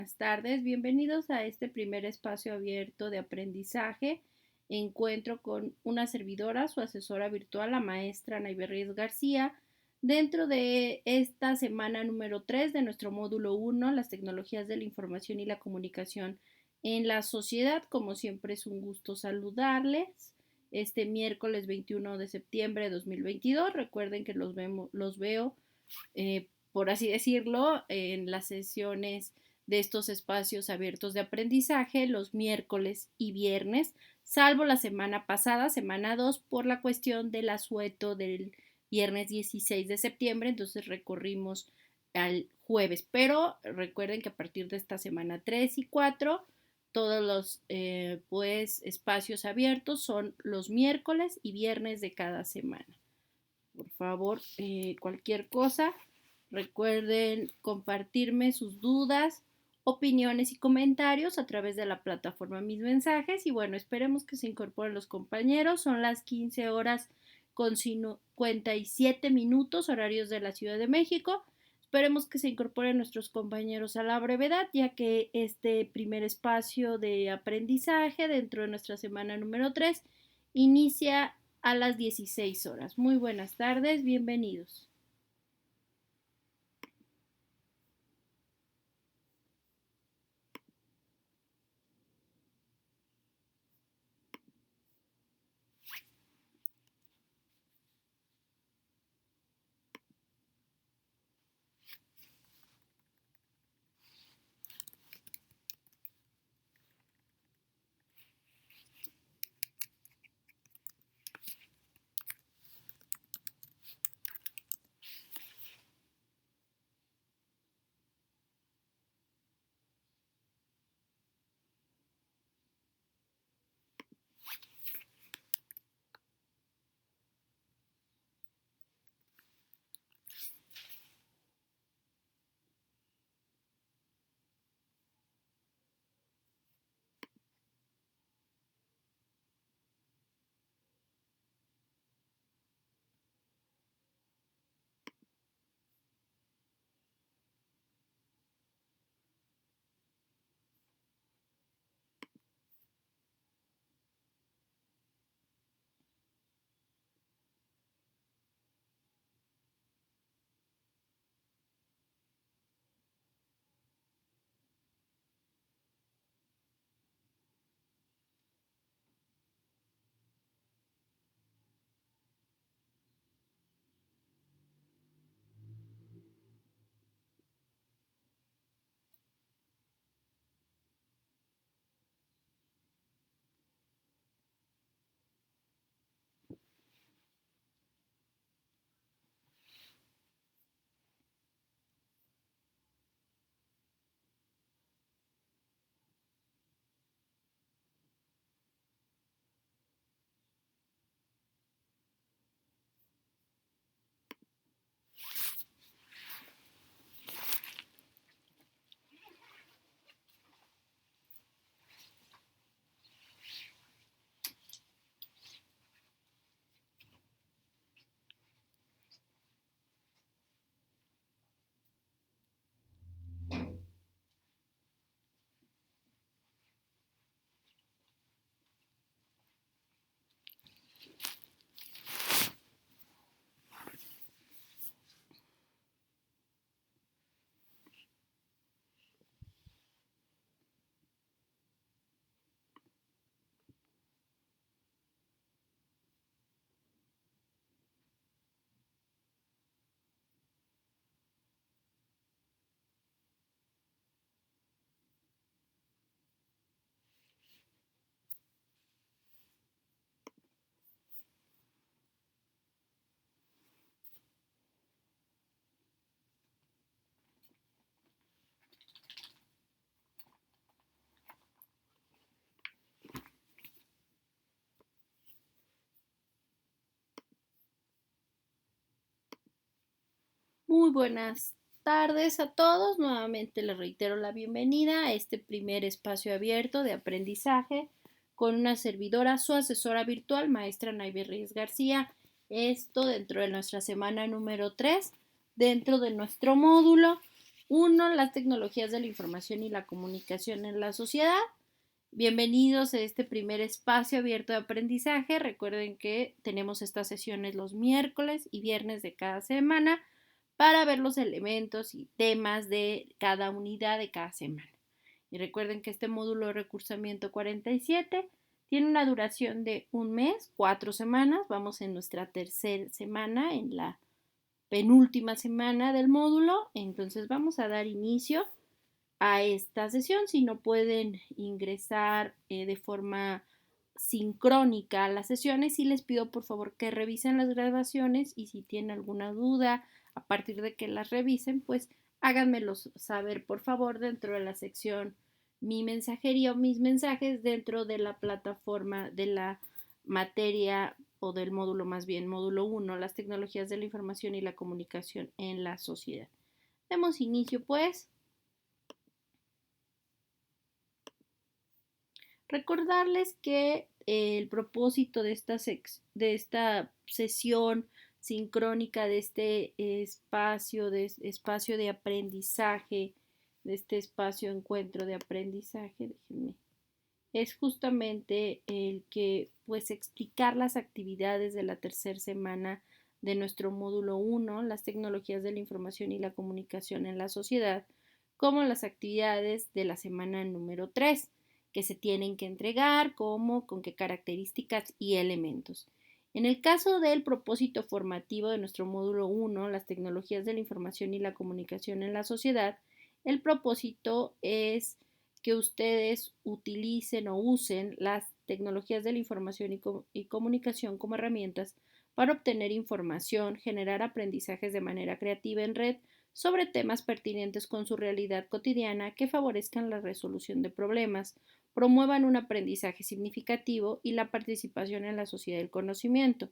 Buenas tardes, bienvenidos a este primer espacio abierto de aprendizaje. Encuentro con una servidora, su asesora virtual, la maestra Naybe Reyes García, dentro de esta semana número 3 de nuestro módulo 1, las tecnologías de la información y la comunicación en la sociedad. Como siempre es un gusto saludarles. Este miércoles 21 de septiembre de 2022, recuerden que los veo, por así decirlo, en las sesiones de estos espacios abiertos de aprendizaje los miércoles y viernes, salvo la semana pasada, semana 2, por la cuestión del asueto del viernes 16 de septiembre, entonces recorrimos al jueves, pero recuerden que a partir de esta semana 3 y 4, todos los espacios abiertos son los miércoles y viernes de cada semana. Por favor, cualquier cosa, recuerden compartirme sus dudas, opiniones y comentarios a través de la plataforma Mis Mensajes. Y bueno, esperemos que se incorporen los compañeros. Son las 15 horas con 57 minutos, horarios de la Ciudad de México. Esperemos que se incorporen nuestros compañeros a la brevedad, ya que este primer espacio de aprendizaje dentro de nuestra semana número 3 inicia a las 16 horas. Muy buenas tardes, bienvenidos. Muy buenas tardes a todos. Nuevamente les reitero la bienvenida a este primer espacio abierto de aprendizaje con una servidora, su asesora virtual, maestra Naybe Reyes García. Esto dentro de nuestra semana número 3, dentro de nuestro módulo 1, las tecnologías de la información y la comunicación en la sociedad. Bienvenidos a este primer espacio abierto de aprendizaje. Recuerden que tenemos estas sesiones los miércoles y viernes de cada semana para ver los elementos y temas de cada unidad de cada semana. Y recuerden que este módulo de recursamiento 47 tiene una duración de un mes, 4 semanas. Vamos en nuestra tercera semana, en la penúltima semana del módulo. Entonces vamos a dar inicio a esta sesión. Si no pueden ingresar de forma sincrónica a las sesiones, sí les pido por favor que revisen las grabaciones y si tienen alguna duda a partir de que las revisen, pues háganmelo saber por favor dentro de la sección Mi mensajería o mis mensajes dentro de la plataforma de la materia o del módulo, más bien módulo 1, las tecnologías de la información y la comunicación en la sociedad. Demos inicio pues. Recordarles que el propósito de esta sesión sincrónica, de este espacio de aprendizaje, de este espacio encuentro de aprendizaje, déjenme, es justamente el que pues explicar las actividades de la tercera semana de nuestro módulo 1, las tecnologías de la información y la comunicación en la sociedad, como las actividades de la semana número 3 que se tienen que entregar, como, con qué características y elementos. En el caso del propósito formativo de nuestro módulo 1, las tecnologías de la información y la comunicación en la sociedad, el propósito es que ustedes utilicen o usen las tecnologías de la información y comunicación como herramientas para obtener información, generar aprendizajes de manera creativa en red sobre temas pertinentes con su realidad cotidiana que favorezcan la resolución de problemas, promuevan un aprendizaje significativo y la participación en la sociedad del conocimiento.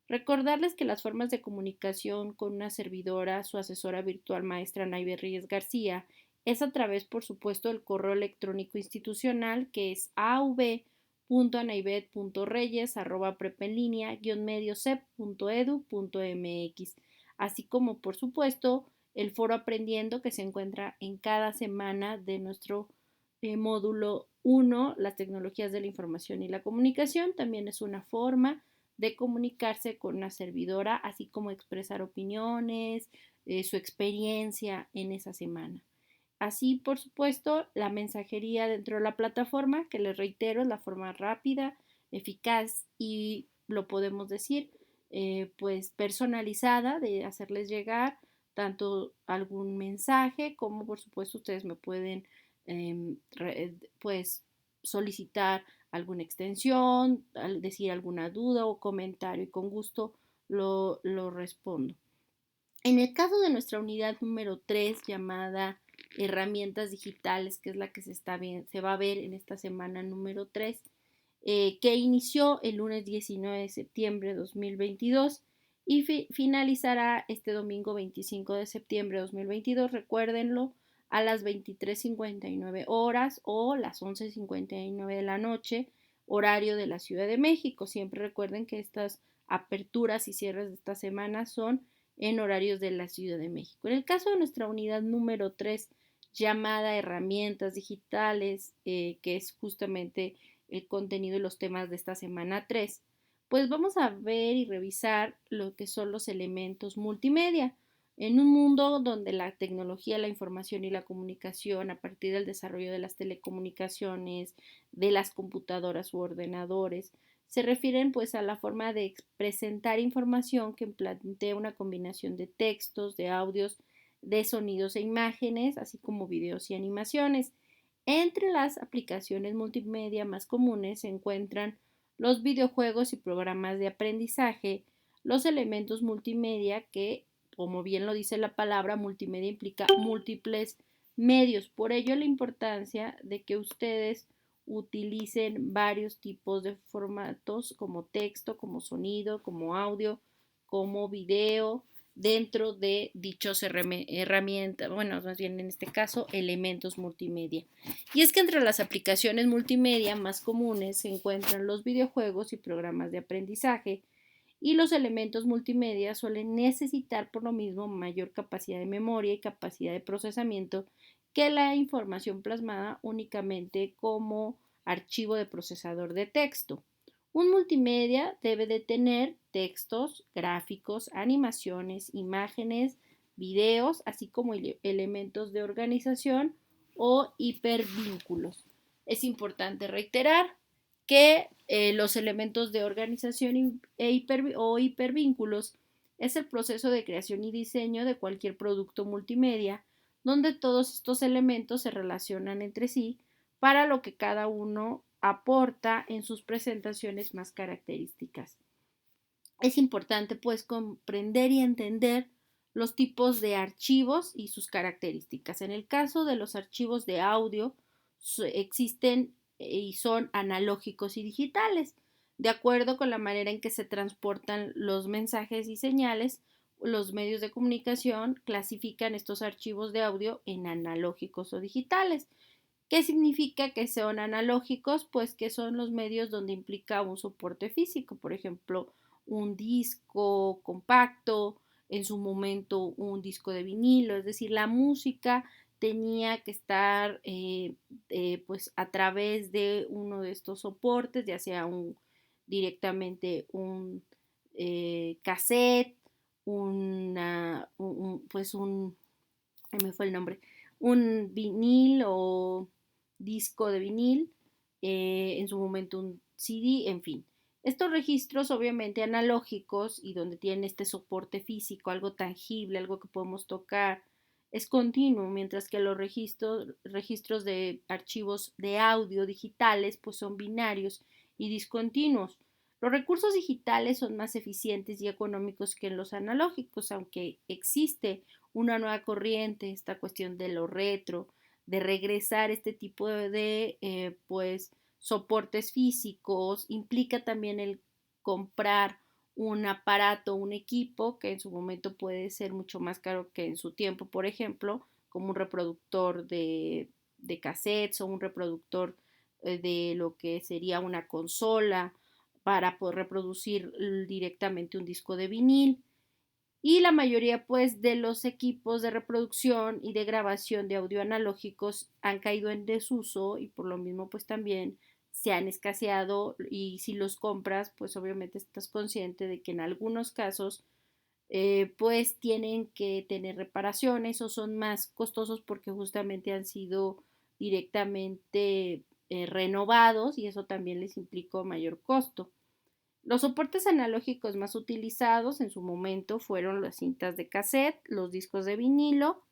Recordarles que las formas de comunicación con una servidora, su asesora virtual maestra Naive Reyes García, es a través, por supuesto, del correo electrónico institucional que es av.anaivet.reyes@prepenlinea-mediosep.edu.mx, así como, por supuesto, el foro Aprendiendo que se encuentra en cada semana de nuestro módulo 1, las tecnologías de la información y la comunicación. También es una forma de comunicarse con una servidora, así como expresar opiniones, su experiencia en esa semana. Así, por supuesto, la mensajería dentro de la plataforma, que les reitero, es la forma rápida, eficaz y, lo podemos decir, pues personalizada de hacerles llegar tanto algún mensaje como, por supuesto, ustedes me pueden pues solicitar alguna extensión, decir alguna duda o comentario y con gusto lo respondo. En el caso de nuestra unidad número 3 llamada herramientas digitales, que es la que se va a ver en esta semana número 3, que inició el lunes 19 de septiembre de 2022 y finalizará este domingo 25 de septiembre de 2022, recuérdenlo, a las 23:59 horas o las 11:59 de la noche, horario de la Ciudad de México. Siempre recuerden que estas aperturas y cierres de esta semana son en horarios de la Ciudad de México. En el caso de nuestra unidad número 3, llamada herramientas digitales, que es justamente el contenido y los temas de esta semana 3, pues vamos a ver y revisar lo que son los elementos multimedia. En un mundo donde la tecnología, la información y la comunicación, a partir del desarrollo de las telecomunicaciones, de las computadoras u ordenadores, se refieren pues a la forma de presentar información que plantea una combinación de textos, de audios, de sonidos e imágenes, así como videos y animaciones. Entre las aplicaciones multimedia más comunes se encuentran los videojuegos y programas de aprendizaje, los elementos multimedia que, como bien lo dice la palabra, multimedia implica múltiples medios. Por ello la importancia de que ustedes utilicen varios tipos de formatos como texto, como sonido, como audio, como video dentro de dichos herramientas, bueno, más bien en este caso, elementos multimedia. Y es que entre las aplicaciones multimedia más comunes se encuentran los videojuegos y programas de aprendizaje, y los elementos multimedia suelen necesitar por lo mismo mayor capacidad de memoria y capacidad de procesamiento que la información plasmada únicamente como archivo de procesador de texto. Un multimedia debe de tener textos, gráficos, animaciones, imágenes, videos, así como elementos de organización o hipervínculos. Es importante reiterar que los elementos de organización o hipervínculos es el proceso de creación y diseño de cualquier producto multimedia, donde todos estos elementos se relacionan entre sí para lo que cada uno aporta en sus presentaciones más características. Es importante pues comprender y entender los tipos de archivos y sus características. En el caso de los archivos de audio, existen y son analógicos y digitales. De acuerdo con la manera en que se transportan los mensajes y señales, los medios de comunicación clasifican estos archivos de audio en analógicos o digitales. ¿Qué significa que son analógicos? Pues que son los medios donde implica un soporte físico, por ejemplo, un disco compacto, en su momento un disco de vinilo, es decir, la música tenía que estar pues a través de uno de estos soportes, ya sea directamente un cassette, pues me fue el nombre, un vinil o disco de vinil, en su momento un CD, en fin. Estos registros obviamente analógicos y donde tienen este soporte físico, algo tangible, algo que podemos tocar, es continuo, mientras que los registros de archivos de audio digitales pues son binarios y discontinuos. Los recursos digitales son más eficientes y económicos que los analógicos, aunque existe una nueva corriente, esta cuestión de lo retro, de regresar este tipo pues soportes físicos, implica también el comprar un aparato, un equipo que en su momento puede ser mucho más caro que en su tiempo, por ejemplo, como un reproductor de cassettes o un reproductor de lo que sería una consola para poder reproducir directamente un disco de vinil. Y la mayoría pues de los equipos de reproducción y de grabación de audio analógicos han caído en desuso y por lo mismo pues también se han escaseado y si los compras pues obviamente estás consciente de que en algunos casos pues tienen que tener reparaciones o son más costosos porque justamente han sido directamente renovados y eso también les implicó mayor costo. Los soportes analógicos más utilizados en su momento fueron las cintas de cassette, los discos de vinilo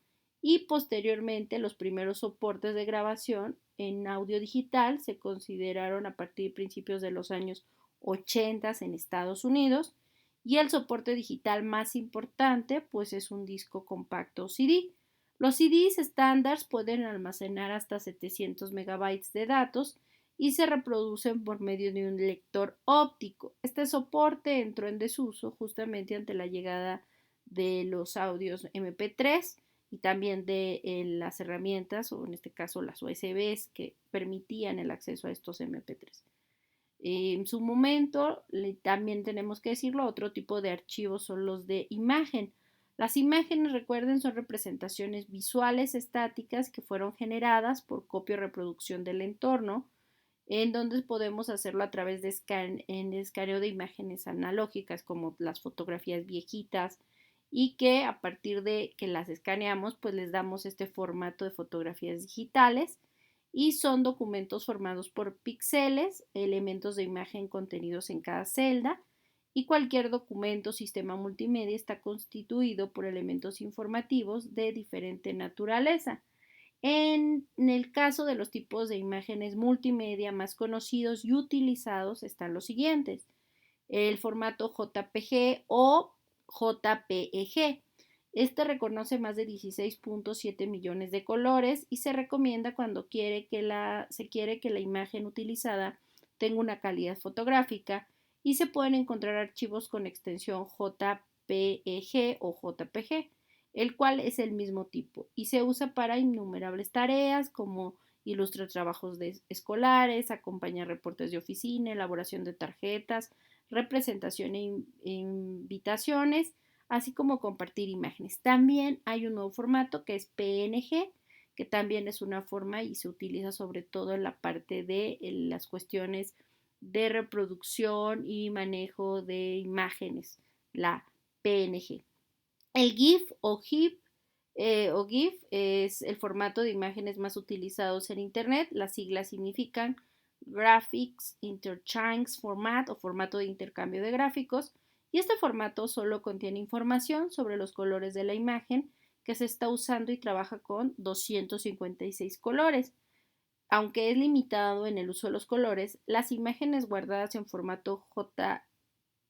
y posteriormente los primeros soportes de grabación en audio digital se consideraron a partir de principios de los años 80 en Estados Unidos y el soporte digital más importante pues es un disco compacto CD. Los CDs estándar pueden almacenar hasta 700 megabytes de datos y se reproducen por medio de un lector óptico. Este soporte entró en desuso justamente ante la llegada de los audios MP3 y también de las herramientas, o en este caso las USBs, que permitían el acceso a estos MP3. En su momento, también tenemos que decirlo, otro tipo de archivos son los de imagen. Las imágenes, recuerden, son representaciones visuales estáticas que fueron generadas por copia o reproducción del entorno en donde podemos hacerlo a través de escaneo de imágenes analógicas como las fotografías viejitas y que a partir de que las escaneamos pues les damos este formato de fotografías digitales y son documentos formados por píxeles, elementos de imagen contenidos en cada celda y cualquier documento o sistema multimedia está constituido por elementos informativos de diferente naturaleza. En el caso de los tipos de imágenes multimedia más conocidos y utilizados están los siguientes: el formato JPG o JPEG. Este reconoce más de 16.7 millones de colores y se recomienda cuando se quiere que la imagen utilizada tenga una calidad fotográfica y se pueden encontrar archivos con extensión JPEG o JPG, el cual es el mismo tipo y se usa para innumerables tareas como ilustrar trabajos escolares, acompañar reportes de oficina, elaboración de tarjetas, representación e invitaciones, así como compartir imágenes. También hay un nuevo formato que es PNG, que también es una forma y se utiliza sobre todo en la parte de las cuestiones de reproducción y manejo de imágenes, la PNG. El GIF o GIF es el formato de imágenes más utilizados en Internet. Las siglas significan Graphics Interchange Format o formato de intercambio de gráficos. Y este formato solo contiene información sobre los colores de la imagen que se está usando y trabaja con 256 colores. Aunque es limitado en el uso de los colores, las imágenes guardadas en formato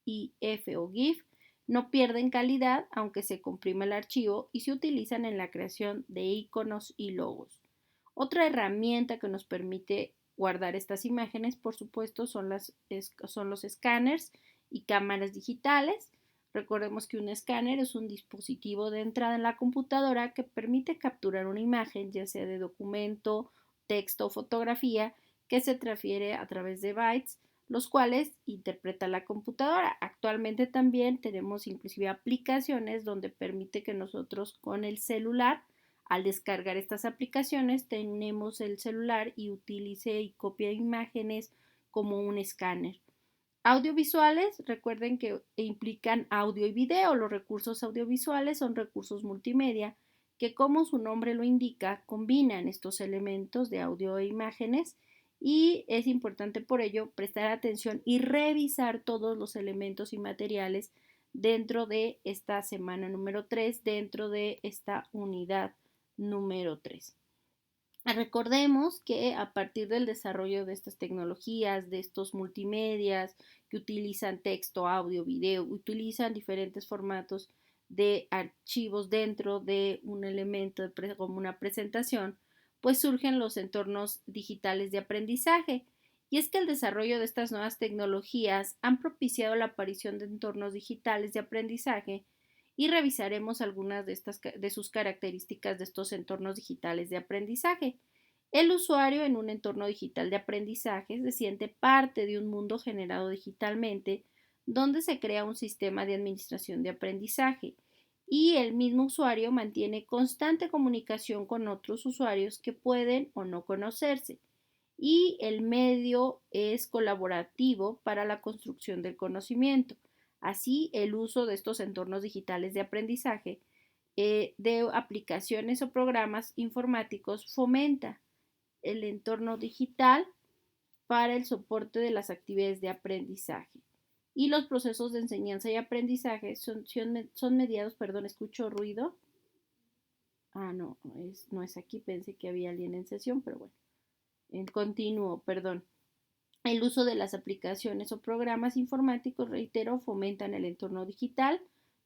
JIF o GIF no pierden calidad aunque se comprima el archivo y se utilizan en la creación de iconos y logos. Otra herramienta que nos permite guardar estas imágenes, por supuesto, son los escáneres y cámaras digitales. Recordemos que un escáner es un dispositivo de entrada en la computadora que permite capturar una imagen, ya sea de documento, texto o fotografía, que se transfiere a través de bytes, los cuales interpreta la computadora. Actualmente también tenemos inclusive aplicaciones donde permite que nosotros con el celular, al descargar estas aplicaciones, tenemos el celular y utilice y copia imágenes como un escáner. Audiovisuales, recuerden que implican audio y video. Los recursos audiovisuales son recursos multimedia que, como su nombre lo indica, combinan estos elementos de audio e imágenes y es importante por ello prestar atención y revisar todos los elementos y materiales dentro de esta semana número 3, dentro de esta unidad número 3. Recordemos que a partir del desarrollo de estas tecnologías, de estos multimedias que utilizan texto, audio, video, utilizan diferentes formatos de archivos dentro de un elemento como una presentación, pues surgen los entornos digitales de aprendizaje. Y es que el desarrollo de estas nuevas tecnologías han propiciado la aparición de entornos digitales de aprendizaje y revisaremos algunas de sus características de estos entornos digitales de aprendizaje. El usuario en un entorno digital de aprendizaje se siente parte de un mundo generado digitalmente donde se crea un sistema de administración de aprendizaje y el mismo usuario mantiene constante comunicación con otros usuarios que pueden o no conocerse y el medio es colaborativo para la construcción del conocimiento. Así, el uso de estos entornos digitales de aprendizaje de aplicaciones o programas informáticos fomenta el entorno digital para el soporte de las actividades de aprendizaje. Y los procesos de enseñanza y aprendizaje son mediados, perdón, escucho ruido. No es aquí, pensé que había alguien en sesión, pero bueno. Continúo, perdón. El uso de las aplicaciones o programas informáticos, reitero, fomentan el entorno digital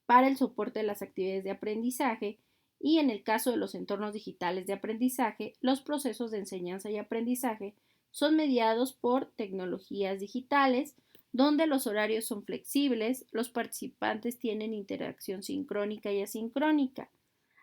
para el soporte de las actividades de aprendizaje y en el caso de los entornos digitales de aprendizaje, los procesos de enseñanza y aprendizaje son mediados por tecnologías digitales, donde los horarios son flexibles, los participantes tienen interacción sincrónica y asincrónica,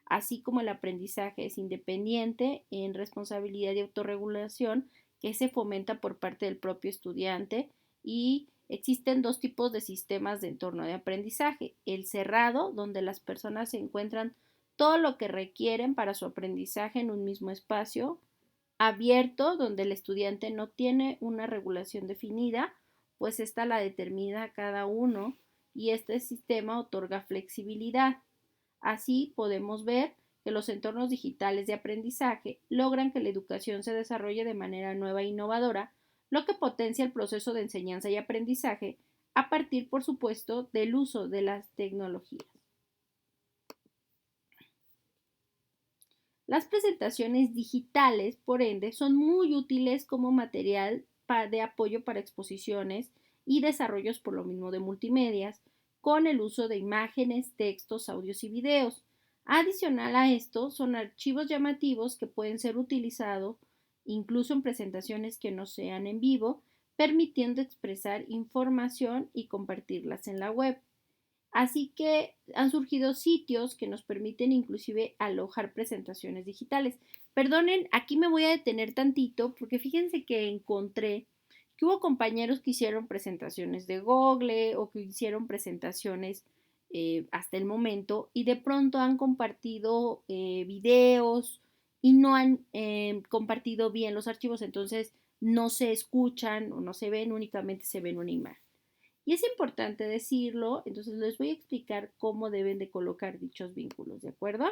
así como el aprendizaje es independiente en responsabilidad y autorregulación que se fomenta por parte del propio estudiante y existen dos tipos de sistemas de entorno de aprendizaje. El cerrado, donde las personas se encuentran todo lo que requieren para su aprendizaje en un mismo espacio. Abierto, donde el estudiante no tiene una regulación definida, pues esta la determina cada uno y este sistema otorga flexibilidad. Así podemos ver que los entornos digitales de aprendizaje logran que la educación se desarrolle de manera nueva e innovadora, lo que potencia el proceso de enseñanza y aprendizaje a partir, por supuesto, del uso de las tecnologías. Las presentaciones digitales, por ende, son muy útiles como material de apoyo para exposiciones y desarrollos por lo mismo de multimedias, con el uso de imágenes, textos, audios y videos. Adicional a esto, son archivos llamativos que pueden ser utilizados incluso en presentaciones que no sean en vivo, permitiendo expresar información y compartirlas en la web. Así que han surgido sitios que nos permiten inclusive alojar presentaciones digitales. Perdonen, aquí me voy a detener tantito porque fíjense que encontré que hubo compañeros que hicieron presentaciones de Google o que hicieron presentaciones hasta el momento y de pronto han compartido videos y no han compartido bien los archivos, entonces no se escuchan o no se ven, únicamente se ven una imagen. Y es importante decirlo, entonces les voy a explicar cómo deben de colocar dichos vínculos, ¿de acuerdo?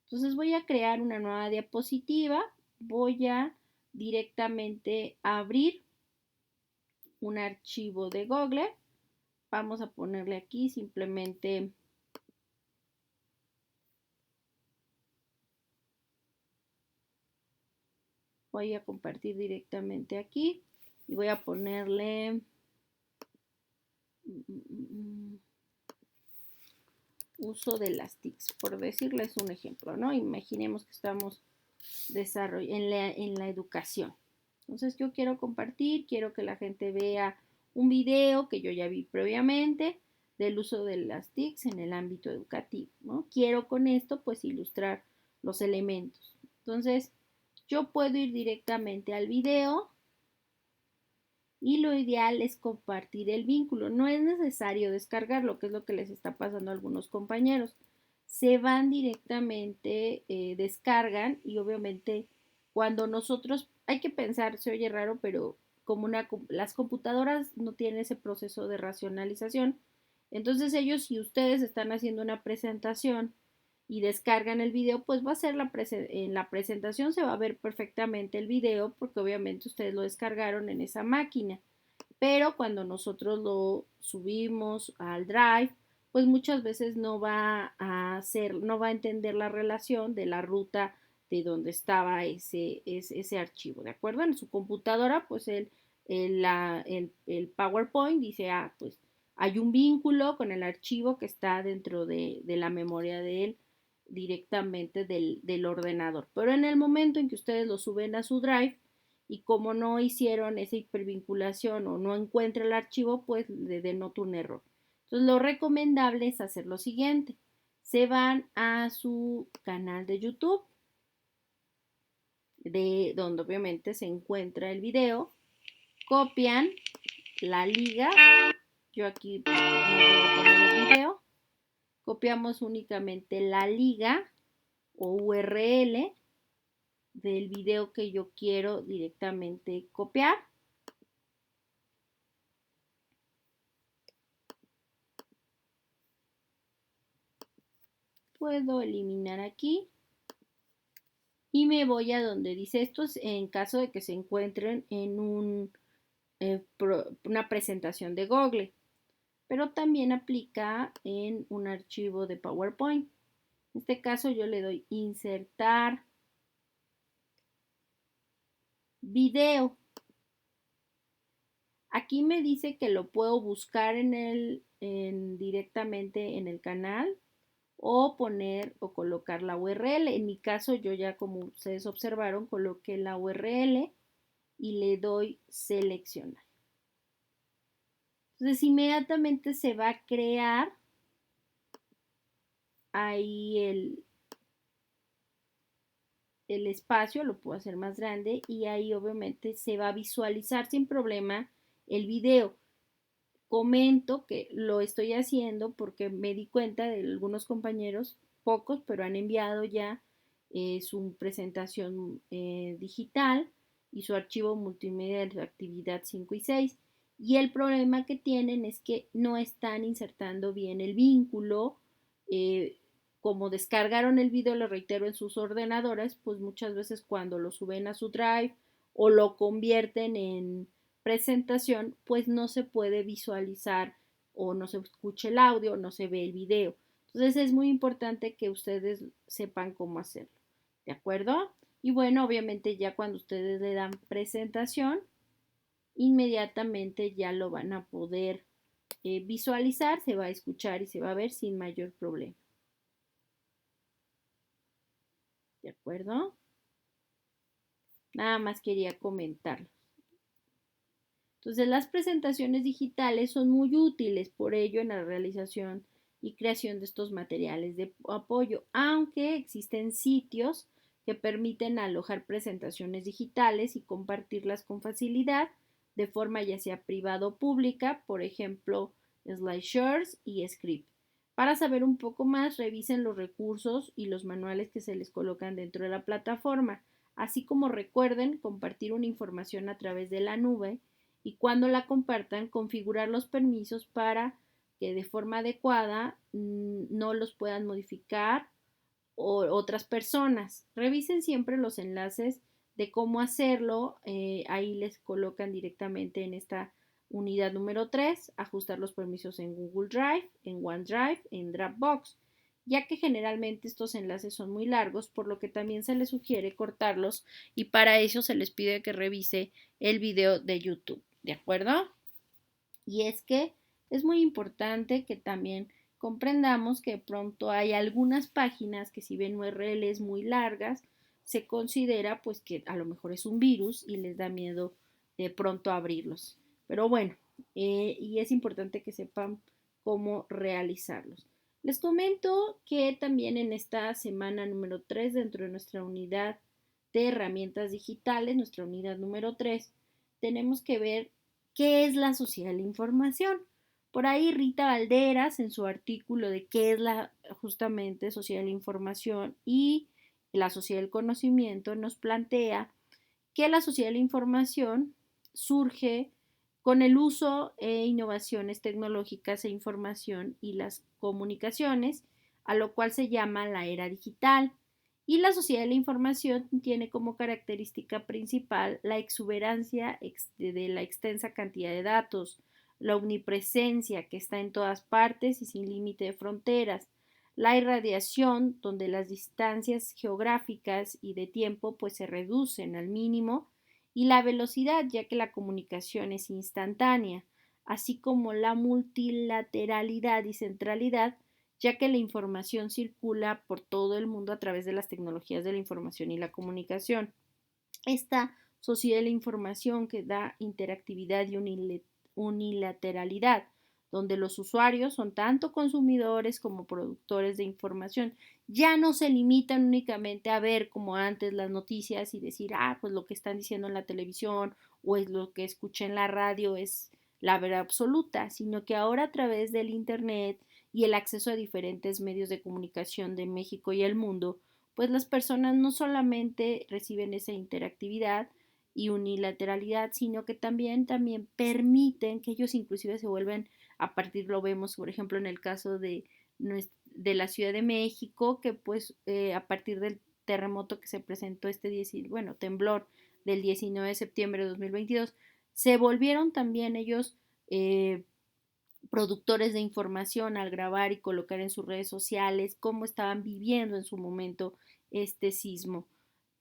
Entonces voy a crear una nueva diapositiva, voy a directamente abrir un archivo de Google, vamos a ponerle aquí simplemente voy a compartir directamente aquí y voy a ponerle uso de las TICs, por decirles un ejemplo, ¿no? Imaginemos que estamos en la educación. Entonces yo quiero compartir, quiero que la gente vea un video que yo ya vi previamente del uso de las TICs en el ámbito educativo, ¿no? Quiero con esto pues ilustrar los elementos. Entonces yo puedo ir directamente al video y lo ideal es compartir el vínculo. No es necesario descargarlo, que es lo que les está pasando a algunos compañeros. Se van directamente, descargan y obviamente cuando nosotros, hay que pensar, se oye raro, pero como las computadoras no tienen ese proceso de racionalización, entonces ellos, si ustedes están haciendo una presentación y descargan el video, pues va a ser en la presentación se va a ver perfectamente el video porque obviamente ustedes lo descargaron en esa máquina. Pero cuando nosotros lo subimos al Drive, pues muchas veces no va a entender la relación de la ruta de donde estaba ese archivo, ¿de acuerdo? En su computadora, pues el PowerPoint dice, pues hay un vínculo con el archivo que está dentro de la memoria de él directamente del ordenador. Pero en el momento en que ustedes lo suben a su Drive y como no hicieron esa hipervinculación o no encuentra el archivo, pues le denota un error. Entonces lo recomendable es hacer lo siguiente. Se van a su canal de YouTube, de donde obviamente se encuentra el video, copian la liga, yo aquí no voy a poner el video, copiamos únicamente la liga o URL del video que yo quiero directamente copiar. Puedo eliminar aquí y me voy a donde dice esto en caso de que se encuentren en una presentación de Google, pero también aplica en un archivo de PowerPoint. En este caso yo le doy insertar video. Aquí me dice que lo puedo buscar directamente en el canal o poner o colocar la URL. En mi caso yo ya como ustedes observaron coloqué la URL y le doy seleccionar. Entonces inmediatamente se va a crear ahí el espacio, lo puedo hacer más grande y ahí obviamente se va a visualizar sin problema el video. Comento que lo estoy haciendo porque me di cuenta de algunos compañeros, pocos, pero han enviado ya su presentación digital y su archivo multimedia de la actividad 5 y 6. Y el problema que tienen es que no están insertando bien el vínculo. Como descargaron el video, lo reitero, en sus ordenadores, pues muchas veces cuando lo suben a su Drive o lo convierten en presentación, pues no se puede visualizar o no se escucha el audio, no se ve el video. Entonces es muy importante que ustedes sepan cómo hacerlo. ¿De acuerdo? Y bueno, obviamente ya cuando ustedes le dan presentación, inmediatamente ya lo van a poder visualizar, se va a escuchar y se va a ver sin mayor problema. ¿De acuerdo? Nada más quería comentarlo. Entonces las presentaciones digitales son muy útiles por ello en la realización y creación de estos materiales de apoyo, aunque existen sitios que permiten alojar presentaciones digitales y compartirlas con facilidad de forma ya sea privada o pública, por ejemplo, SlideShares y Script. Para saber un poco más, revisen los recursos y los manuales que se les colocan dentro de la plataforma, así como recuerden compartir una información a través de la nube y cuando la compartan, configurar los permisos para que de forma adecuada no los puedan modificar o otras personas. Revisen siempre los enlaces de cómo hacerlo. Ahí les colocan directamente en esta unidad número 3, ajustar los permisos en Google Drive, en OneDrive, en Dropbox, ya que generalmente estos enlaces son muy largos, por lo que también se les sugiere cortarlos y para ello se les pide que revise el video de YouTube, ¿de acuerdo? Y es que es muy importante que también comprendamos que de pronto hay algunas páginas que si ven URLs muy largas, se considera pues que a lo mejor es un virus y les da miedo de pronto abrirlos. Pero bueno, y es importante que sepan cómo realizarlos. Les comento que también en esta semana número 3 dentro de nuestra unidad de herramientas digitales, nuestra unidad número 3, tenemos que ver qué es la sociedad de la información. Por ahí Rita Valderas en su artículo de qué es la justamente sociedad de la información y la sociedad del conocimiento nos plantea que la sociedad de la información surge con el uso e innovaciones tecnológicas e información y las comunicaciones, a lo cual se llama la era digital. Y la sociedad de la información tiene como característica principal la exuberancia de la extensa cantidad de datos, la omnipresencia que está en todas partes y sin límite de fronteras, la irradiación donde las distancias geográficas y de tiempo pues se reducen al mínimo y la velocidad ya que la comunicación es instantánea, así como la multilateralidad y centralidad ya que la información circula por todo el mundo a través de las tecnologías de la información y la comunicación. Esta sociedad de la información que da interactividad y unilateralidad, donde los usuarios son tanto consumidores como productores de información. Ya no se limitan únicamente a ver como antes las noticias y decir, pues lo que están diciendo en la televisión o es lo que escuché en la radio es la verdad absoluta, sino que ahora a través del Internet y el acceso a diferentes medios de comunicación de México y el mundo, pues las personas no solamente reciben esa interactividad y unilateralidad, sino que también permiten que ellos inclusive se vuelven, a partir lo vemos, por ejemplo, en el caso de la Ciudad de México, que pues a partir del terremoto que se presentó temblor del 19 de septiembre de 2022, se volvieron también ellos productores de información al grabar y colocar en sus redes sociales cómo estaban viviendo en su momento este sismo.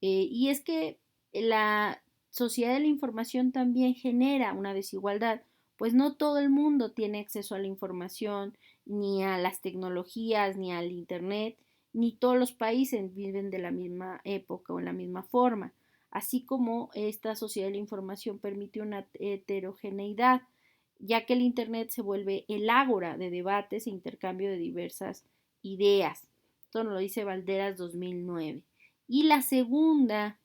Y es que la sociedad de la información también genera una desigualdad, pues no todo el mundo tiene acceso a la información, ni a las tecnologías, ni al Internet, ni todos los países viven de la misma época o en la misma forma, así como esta sociedad de la información permite una heterogeneidad ya que el Internet se vuelve el ágora de debates e intercambio de diversas ideas. Esto nos lo dice Valderas 2009. Y la segunda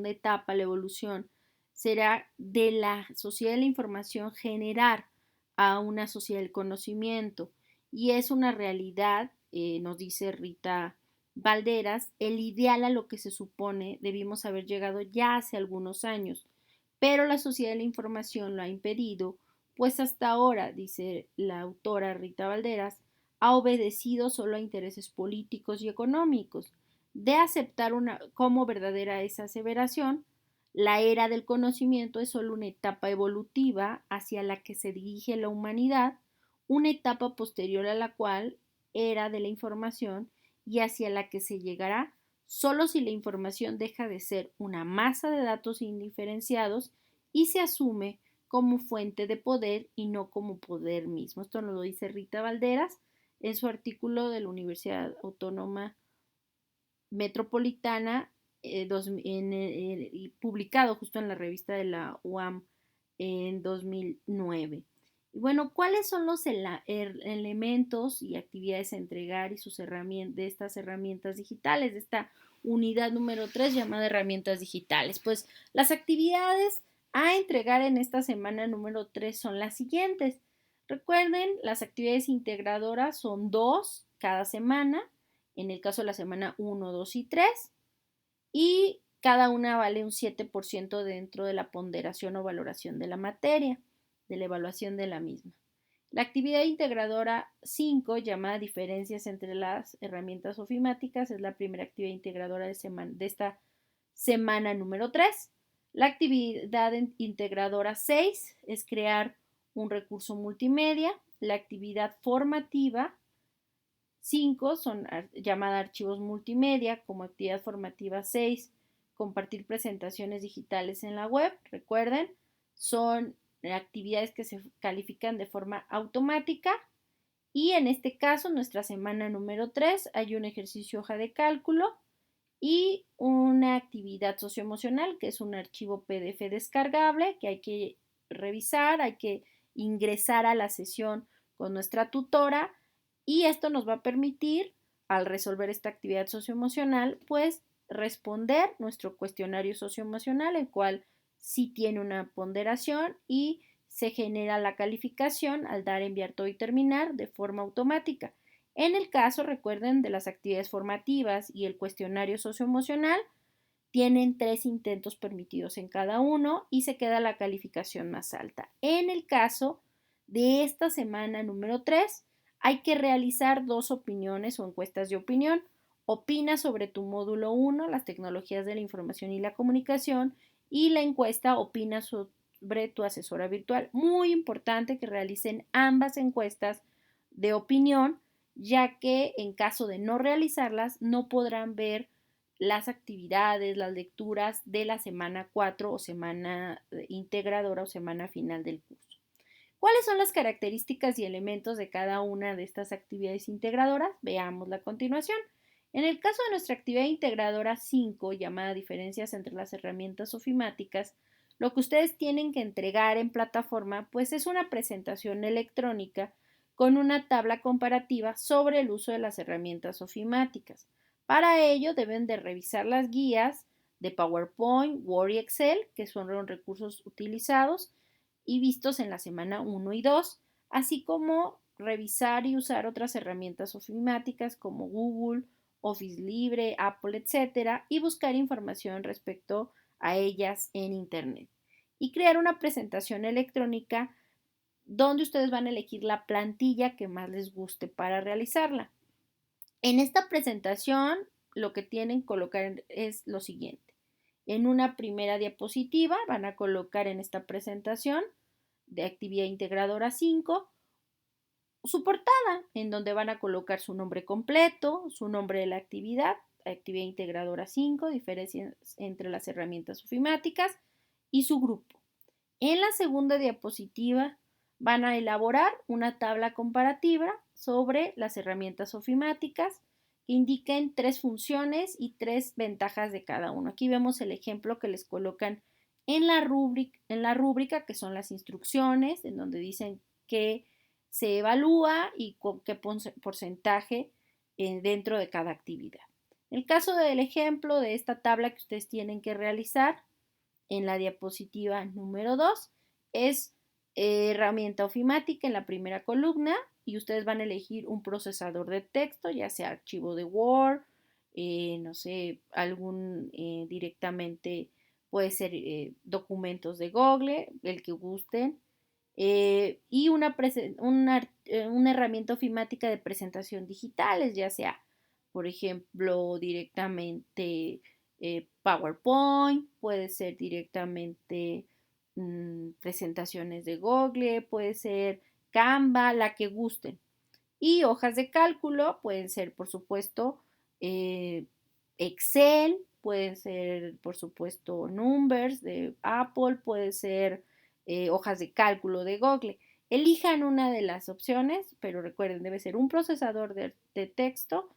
etapa, la evolución, será de la sociedad de la información generar a una sociedad del conocimiento. Y es una realidad, nos dice Rita Valderas, el ideal a lo que se supone debimos haber llegado ya hace algunos años, pero la sociedad de la información lo ha impedido, pues hasta ahora, dice la autora Rita Valderas, ha obedecido solo a intereses políticos y económicos. De aceptar como verdadera esa aseveración, la era del conocimiento es solo una etapa evolutiva hacia la que se dirige la humanidad, una etapa posterior a la cual era de la información y hacia la que se llegará solo si la información deja de ser una masa de datos indiferenciados y se asume como fuente de poder y no como poder mismo. Esto nos lo dice Rita Valderas en su artículo de la Universidad Autónoma Metropolitana publicado justo en la revista de la UAM en 2009. Y bueno, ¿cuáles son los elementos y actividades a entregar y sus herramientas de estas herramientas digitales, de esta unidad número 3 llamada herramientas digitales? Pues las actividades a entregar en esta semana número 3 son las siguientes. Recuerden, las actividades integradoras son 2 cada semana, en el caso de la semana 1, 2 y 3, y cada una vale un 7% dentro de la ponderación o valoración de la materia, de la evaluación de la misma. La actividad integradora 5, llamada diferencias entre las herramientas ofimáticas, es la primera actividad integradora de esta semana número 3. La actividad integradora 6 es crear un recurso multimedia. La actividad formativa 5 son llamada archivos multimedia, como actividad formativa 6, compartir presentaciones digitales en la web. Recuerden, son actividades que se califican de forma automática. Y en este caso, nuestra semana número 3, hay un ejercicio hoja de cálculo y una actividad socioemocional, que es un archivo PDF descargable que hay que revisar, hay que ingresar a la sesión con nuestra tutora y esto nos va a permitir, al resolver esta actividad socioemocional, pues responder nuestro cuestionario socioemocional, el cual sí tiene una ponderación y se genera la calificación al dar, enviar todo y terminar de forma automática. En el caso, recuerden, de las actividades formativas y el cuestionario socioemocional, tienen 3 intentos permitidos en cada uno y se queda la calificación más alta. En el caso de esta semana número 3, hay que realizar 2 opiniones o encuestas de opinión. Opina sobre tu módulo 1, las tecnologías de la información y la comunicación, y la encuesta opina sobre tu asesora virtual. Muy importante que realicen ambas encuestas de opinión, ya que en caso de no realizarlas, no podrán ver las actividades, las lecturas de la semana 4 o semana integradora o semana final del curso. ¿Cuáles son las características y elementos de cada una de estas actividades integradoras? Veámosla a continuación. En el caso de nuestra actividad integradora 5, llamada diferencias entre las herramientas ofimáticas, lo que ustedes tienen que entregar en plataforma pues es una presentación electrónica con una tabla comparativa sobre el uso de las herramientas ofimáticas. Para ello deben de revisar las guías de PowerPoint, Word y Excel, que son los recursos utilizados y vistos en la semana 1 y 2, así como revisar y usar otras herramientas ofimáticas como Google, Office Libre, Apple, etcétera, y buscar información respecto a ellas en Internet. Y crear una presentación electrónica donde ustedes van a elegir la plantilla que más les guste para realizarla. En esta presentación, lo que tienen que colocar es lo siguiente. En una primera diapositiva van a colocar en esta presentación de actividad integradora 5 su portada, en donde van a colocar su nombre completo, su nombre de la actividad integradora 5, diferencias entre las herramientas ofimáticas y su grupo. En la segunda diapositiva van a elaborar una tabla comparativa sobre las herramientas ofimáticas que indiquen 3 funciones y 3 ventajas de cada uno. Aquí vemos el ejemplo que les colocan en la rúbrica, que son las instrucciones, en donde dicen que se evalúa y con qué porcentaje dentro de cada actividad. En el caso del ejemplo de esta tabla que ustedes tienen que realizar, en la diapositiva número 2 es herramienta ofimática en la primera columna y ustedes van a elegir un procesador de texto, ya sea archivo de Word, no sé, algún directamente puede ser documentos de Google, el que gusten, y una herramienta ofimática de presentación digitales, ya sea, por ejemplo, directamente PowerPoint, puede ser directamente presentaciones de Google, puede ser Canva, la que gusten. Y hojas de cálculo pueden ser, por supuesto, Excel, pueden ser, por supuesto, Numbers de Apple, puede ser hojas de cálculo de Google. Elijan una de las opciones, pero recuerden, debe ser un procesador de texto,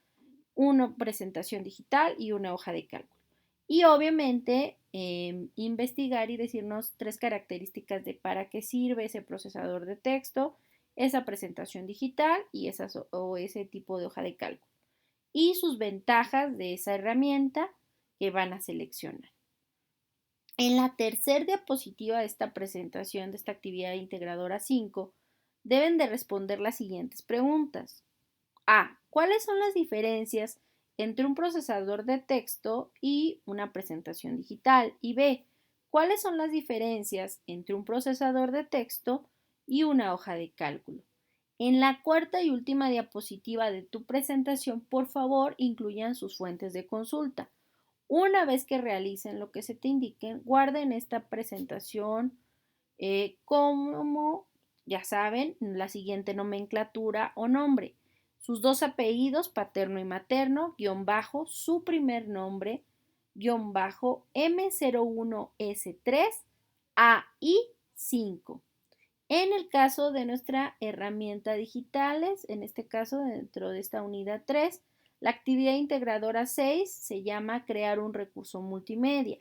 una presentación digital y una hoja de cálculo. Y obviamente investigar y decirnos 3 características de para qué sirve ese procesador de texto, esa presentación digital y ese tipo de hoja de cálculo. Y sus ventajas de esa herramienta que van a seleccionar. En la tercera diapositiva de esta presentación de esta actividad integradora 5, deben de responder las siguientes preguntas. A. ¿Cuáles son las diferencias entre un procesador de texto y una presentación digital? Y B. ¿Cuáles son las diferencias entre un procesador de texto y una hoja de cálculo? En la cuarta y última diapositiva de tu presentación, por favor, incluyan sus fuentes de consulta. Una vez que realicen lo que se te indique, guarden esta presentación como, ya saben, la siguiente nomenclatura o nombre. Sus dos apellidos, paterno y materno, guión bajo, su primer nombre, guión bajo, M01S3, AI5. En el caso de nuestra herramienta digitales, en este caso dentro de esta unidad 3, la actividad integradora 6 se llama crear un recurso multimedia.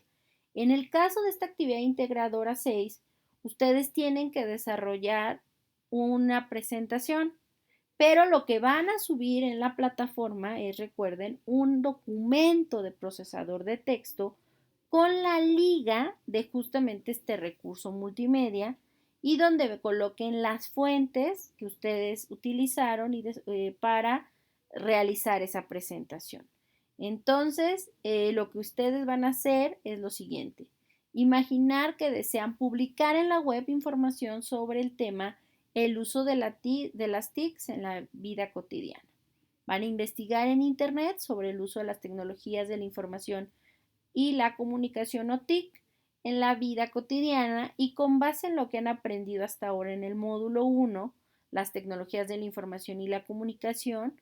En el caso de esta actividad integradora 6, ustedes tienen que desarrollar una presentación, pero lo que van a subir en la plataforma es, recuerden, un documento de procesador de texto con la liga de justamente este recurso multimedia y donde coloquen las fuentes que ustedes utilizaron para realizar esa presentación. Entonces, lo que ustedes van a hacer es lo siguiente. Imaginar que desean publicar en la web información sobre el tema el uso de las TICs en la vida cotidiana. Van a investigar en Internet sobre el uso de las tecnologías de la información y la comunicación o TIC en la vida cotidiana y con base en lo que han aprendido hasta ahora en el módulo 1, las tecnologías de la información y la comunicación,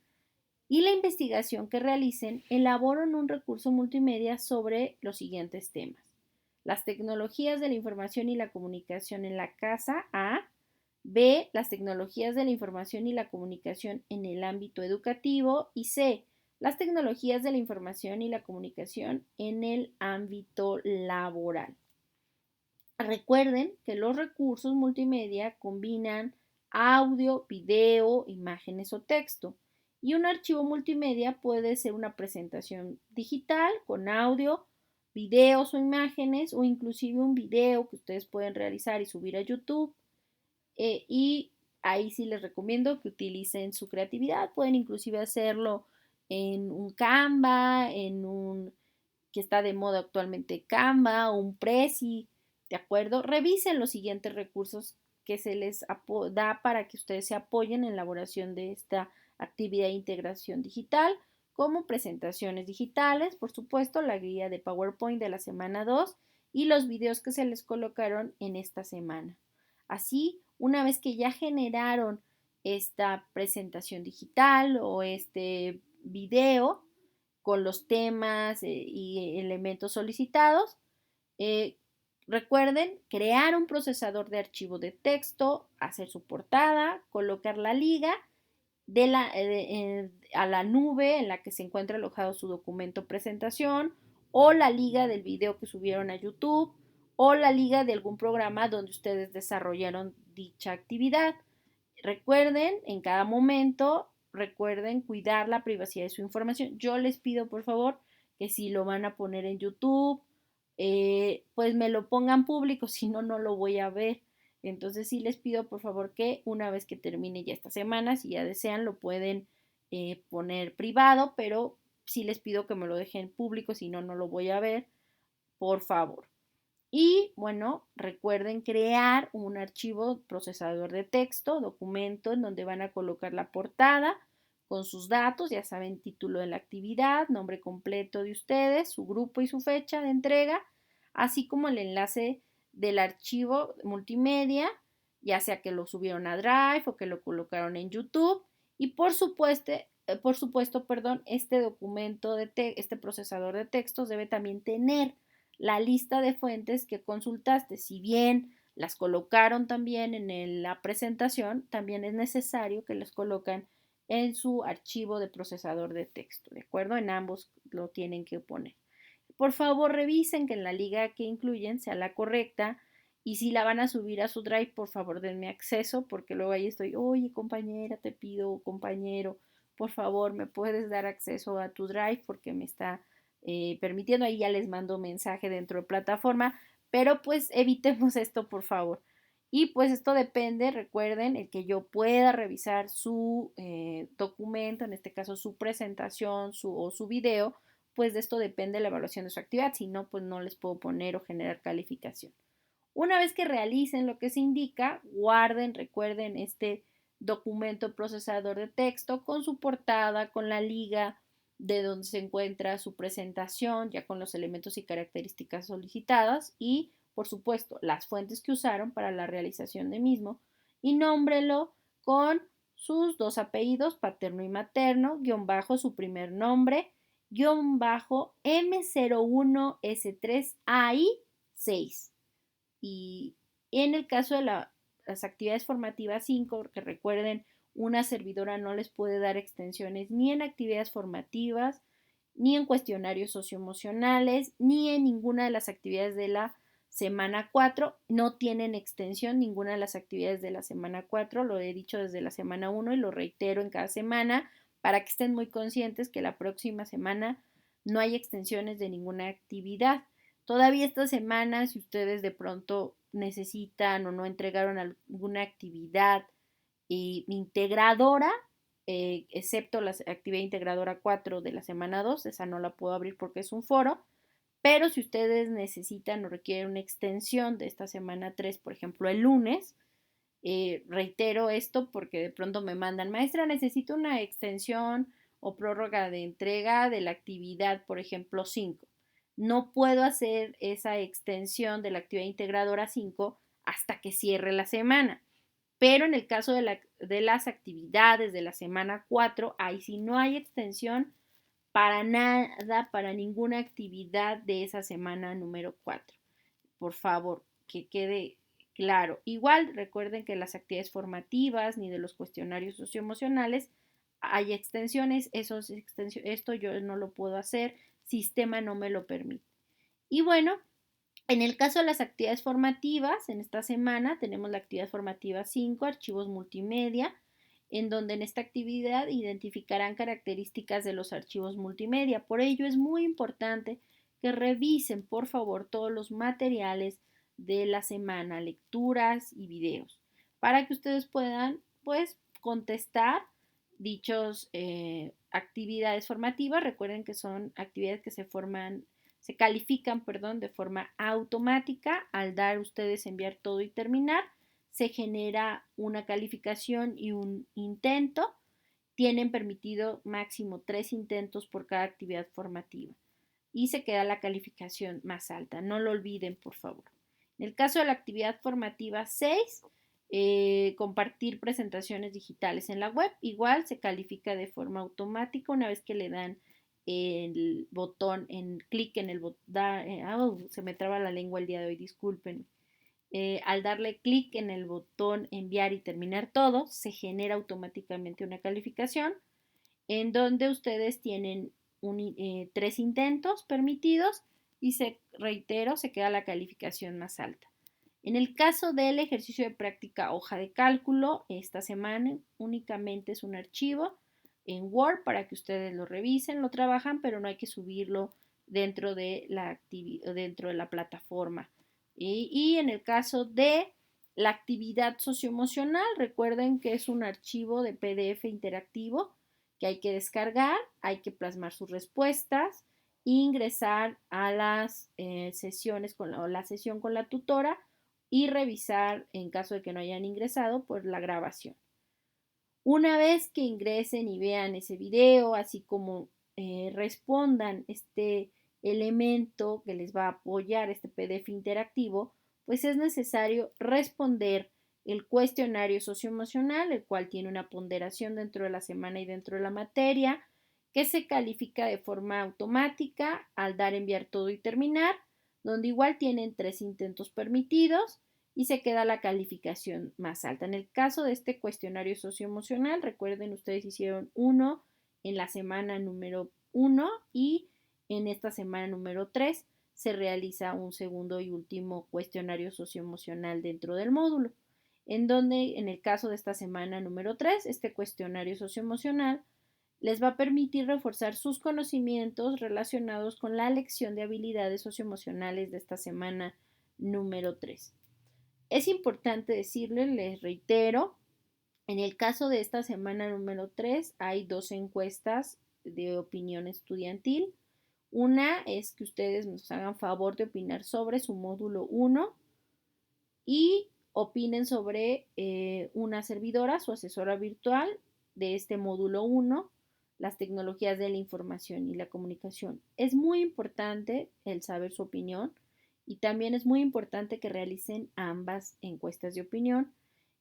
y la investigación que realicen, elaboran un recurso multimedia sobre los siguientes temas. Las tecnologías de la información y la comunicación en la casa, A. B. Las tecnologías de la información y la comunicación en el ámbito educativo. Y C. Las tecnologías de la información y la comunicación en el ámbito laboral. Recuerden que los recursos multimedia combinan audio, video, imágenes o texto. Y un archivo multimedia puede ser una presentación digital con audio, videos o imágenes o inclusive un video que ustedes pueden realizar y subir a YouTube. Y ahí sí les recomiendo que utilicen su creatividad. Pueden inclusive hacerlo en un Canva, que está de moda actualmente Canva o un Prezi, ¿de acuerdo? Revisen los siguientes recursos que se les da para que ustedes se apoyen en la elaboración de esta actividad de integración digital, como presentaciones digitales, por supuesto, la guía de PowerPoint de la semana 2 y los videos que se les colocaron en esta semana. Así, una vez que ya generaron esta presentación digital o este video con los temas y elementos solicitados, recuerden crear un procesador de archivo de texto, hacer su portada, colocar la liga a la nube en la que se encuentra alojado su documento presentación o la liga del video que subieron a YouTube o la liga de algún programa donde ustedes desarrollaron dicha actividad. Recuerden, en cada momento, recuerden cuidar la privacidad de su información. Yo les pido, por favor, que si lo van a poner en YouTube, pues me lo pongan público, si no, no lo voy a ver. Entonces sí les pido, por favor, que una vez que termine ya esta semana, si ya desean, lo pueden poner privado, pero sí les pido que me lo dejen público, si no, no lo voy a ver, por favor. Y bueno, recuerden crear un archivo procesador de texto, documento, en donde van a colocar la portada con sus datos, ya saben, título de la actividad, nombre completo de ustedes, su grupo y su fecha de entrega, así como el enlace del archivo multimedia, ya sea que lo subieron a Drive o que lo colocaron en YouTube. Y por supuesto, este documento este procesador de textos debe también tener la lista de fuentes que consultaste. Si bien las colocaron también en la presentación, también es necesario que las colocan en su archivo de procesador de texto, ¿de acuerdo? En ambos lo tienen que poner. Por favor, revisen que en la liga que incluyen sea la correcta y si la van a subir a su Drive, por favor, denme acceso porque luego ahí estoy, oye, compañera, te pido, compañero, por favor, me puedes dar acceso a tu Drive porque me está permitiendo, ahí ya les mando mensaje dentro de plataforma pero pues evitemos esto, por favor. Y pues esto depende, recuerden, el que yo pueda revisar su documento, en este caso su presentación o su video, pues de esto depende la evaluación de su actividad, si no, pues no les puedo poner o generar calificación. Una vez que realicen lo que se indica, guarden, recuerden este documento procesador de texto con su portada, con la liga de donde se encuentra su presentación, ya con los elementos y características solicitadas y, por supuesto, las fuentes que usaron para la realización de mismo y nómbrelo con sus dos apellidos, paterno y materno, guión bajo su primer nombre, guión bajo M01S3AI6. Y en el caso de las actividades formativas 5, porque recuerden, una servidora no les puede dar extensiones ni en actividades formativas, ni en cuestionarios socioemocionales, ni en ninguna de las actividades de la semana 4. No tienen extensión ninguna de las actividades de la semana 4. Lo he dicho desde la semana 1 y lo reitero en cada semana para que estén muy conscientes que la próxima semana no hay extensiones de ninguna actividad. Todavía esta semana, si ustedes de pronto necesitan o no entregaron alguna actividad integradora, excepto la actividad integradora 4 de la semana 2, esa no la puedo abrir porque es un foro, pero si ustedes necesitan o requieren una extensión de esta semana 3, por ejemplo, el lunes, reitero esto porque de pronto me mandan, maestra, necesito una extensión o prórroga de entrega de la actividad, por ejemplo, 5. No puedo hacer esa extensión de la actividad integradora 5 hasta que cierre la semana. Pero en el caso de las actividades de la semana 4, ahí sí no hay extensión para nada, para ninguna actividad de esa semana número 4. Por favor, que quede claro. Igual recuerden que las actividades formativas ni de los cuestionarios socioemocionales hay extensiones, esto yo no lo puedo hacer, sistema no me lo permite. Y bueno, en el caso de las actividades formativas, en esta semana tenemos la actividad formativa 5, archivos multimedia, en donde en esta actividad identificarán características de los archivos multimedia. Por ello es muy importante que revisen, por favor, todos los materiales de la semana, lecturas y videos, para que ustedes puedan, pues, contestar dichos actividades formativas. Recuerden que son actividades que se califican, perdón, de forma automática. Al dar ustedes enviar todo y terminar, se genera una calificación y un intento. Tienen permitido máximo 3 intentos por cada actividad formativa y se queda la calificación más alta. No lo olviden, por favor. En el caso de la actividad formativa 6, compartir presentaciones digitales en la web, igual se califica de forma automática una vez que le dan el botón, clic en el botón, se me traba la lengua el día de hoy, disculpen. Al darle clic en el botón enviar y terminar todo, se genera automáticamente una calificación en donde ustedes tienen 3 intentos permitidos y reitero, se queda la calificación más alta. En el caso del ejercicio de práctica hoja de cálculo, esta semana únicamente es un archivo en Word para que ustedes lo revisen, lo trabajan, pero no hay que subirlo dentro de la plataforma. Y en el caso de la actividad socioemocional, recuerden que es un archivo de PDF interactivo que hay que descargar, hay que plasmar sus respuestas, ingresar a las sesiones o la sesión con la tutora y revisar, en caso de que no hayan ingresado, pues la grabación. Una vez que ingresen y vean ese video, así como respondan este elemento que les va a apoyar este PDF interactivo, pues es necesario responder el cuestionario socioemocional, el cual tiene una ponderación dentro de la semana y dentro de la materia, que se califica de forma automática al dar enviar todo y terminar, donde igual tienen 3 intentos permitidos y se queda la calificación más alta. En el caso de este cuestionario socioemocional, recuerden, ustedes hicieron uno en la semana número 1 y en esta semana número 3 se realiza un segundo y último cuestionario socioemocional dentro del módulo, en donde en el caso de esta semana número 3, este cuestionario socioemocional les va a permitir reforzar sus conocimientos relacionados con la lección de habilidades socioemocionales de esta semana número 3. Es importante decirles, les reitero, en el caso de esta semana número 3 hay 2 encuestas de opinión estudiantil. Una es que ustedes nos hagan favor de opinar sobre su módulo 1 y opinen sobre una servidora, su asesora virtual de este módulo 1, las tecnologías de la información y la comunicación. Es muy importante el saber su opinión y también es muy importante que realicen ambas encuestas de opinión,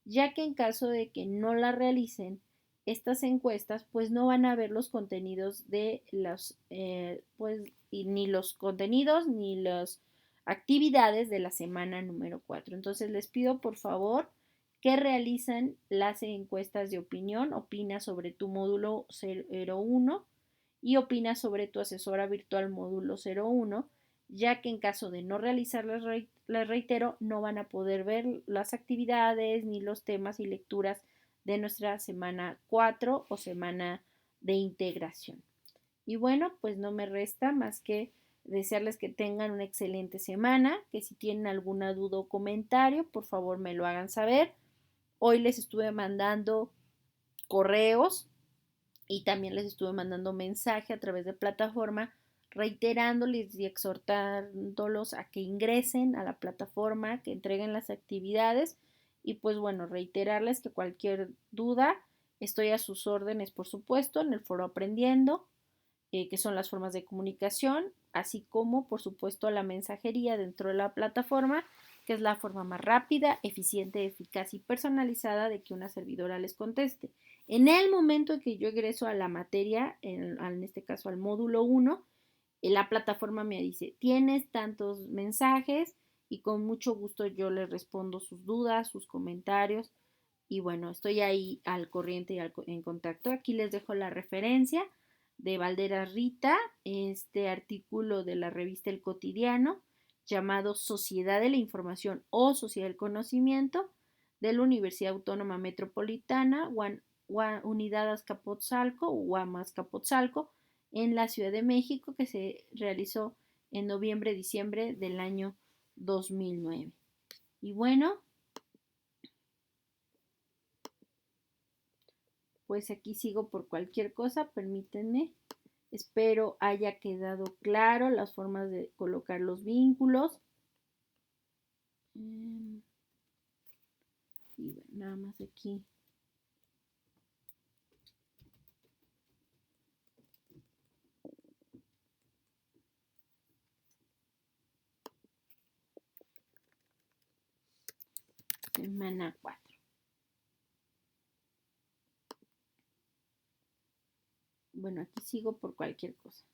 ya que en caso de que no la realicen, estas encuestas pues no van a ver los contenidos de los, ni los contenidos ni los actividades de la semana número 4. Entonces les pido por favor que realicen las encuestas de opinión. Opina sobre tu módulo 01 y opina sobre tu asesora virtual módulo 01, ya que en caso de no realizarlas, les reitero, no van a poder ver las actividades ni los temas y lecturas de nuestra semana 4 o semana de integración. Y bueno, pues no me resta más que desearles que tengan una excelente semana, que si tienen alguna duda o comentario, por favor me lo hagan saber. Hoy les estuve mandando correos y también les estuve mandando mensaje a través de plataforma reiterándoles y exhortándolos a que ingresen a la plataforma, que entreguen las actividades y pues bueno, reiterarles que cualquier duda estoy a sus órdenes, por supuesto, en el foro Aprendiendo, que son las formas de comunicación, así como por supuesto la mensajería dentro de la plataforma, que es la forma más rápida, eficiente, eficaz y personalizada de que una servidora les conteste. En el momento en que yo ingreso a la materia, en este caso al módulo 1, la plataforma me dice, tienes tantos mensajes y con mucho gusto yo les respondo sus dudas, sus comentarios y bueno, estoy ahí al corriente y en contacto. Aquí les dejo la referencia de Valderas Rita, este artículo de la revista El Cotidiano llamado Sociedad de la Información o Sociedad del Conocimiento de la Universidad Autónoma Metropolitana, Unidad Azcapotzalco, UAM Azcapotzalco, en la Ciudad de México, que se realizó en noviembre-diciembre del año 2009. Y bueno, pues aquí sigo por cualquier cosa, permítanme. Espero haya quedado claro las formas de colocar los vínculos. Y bueno, nada más aquí. Semana 4. Bueno, aquí sigo por cualquier cosa.